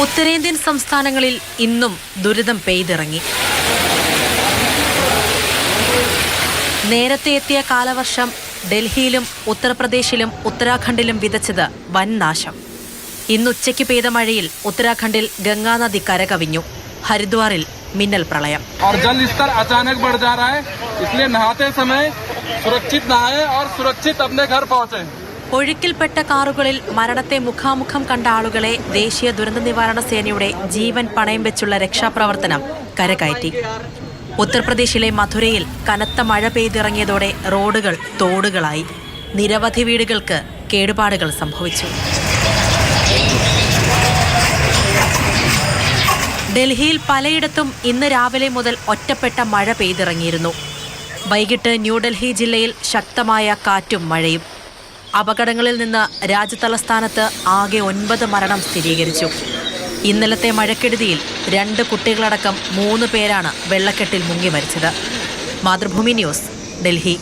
ഉത്തരേന്ത്യൻ സംസ്ഥാനങ്ങളിൽ ഇന്നും ദുരിതം പെയ്തിറങ്ങി. നേരത്തെ എത്തിയ കാലവർഷം ഡൽഹിയിലും ഉത്തർപ്രദേശിലും ഉത്തരാഖണ്ഡിലും വിതച്ചത് വൻ നാശം. ഇന്നുച്ചയ്ക്ക് പെയ്ത മഴയിൽ ഉത്തരാഖണ്ഡിൽ ഗംഗാനദി കരകവിഞ്ഞു. ഹരിദ്വാറിൽ മിന്നൽ പ്രളയം. ഒഴുക്കിൽപ്പെട്ട കാറുകളിൽ മരണത്തെ മുഖാമുഖം കണ്ട ആളുകളെ ദേശീയ ദുരന്ത നിവാരണ സേനയുടെ ജീവൻ പണയം വെച്ചുള്ള രക്ഷാപ്രവർത്തനം കരകയറ്റി. ഉത്തർപ്രദേശിലെ മഥുരയിൽ കനത്ത മഴ പെയ്തിറങ്ങിയതോടെ റോഡുകൾ തോടുകളായി. നിരവധി വീടുകൾക്ക് കേടുപാടുകൾ സംഭവിച്ചു. ഡൽഹിയിൽ പലയിടത്തും ഇന്ന് രാവിലെ മുതൽ ഒറ്റപ്പെട്ട മഴ പെയ്തിറങ്ങിയിരുന്നു. വൈകിട്ട് ന്യൂഡൽഹി ജില്ലയിൽ ശക്തമായ കാറ്റും മഴയും. അപകടങ്ങളിൽ നിന്ന് രാജ്യതലസ്ഥാനത്ത് ആകെ 9 മരണം സ്ഥിരീകരിച്ചു. ഇന്നലത്തെ മഴക്കെടുതിയിൽ 2 കുട്ടികളടക്കം 3 പേരാണ് വെള്ളക്കെട്ടിൽ മുങ്ങി മരിച്ചത്. മാതൃഭൂമി ന്യൂസ്, ഡൽഹി.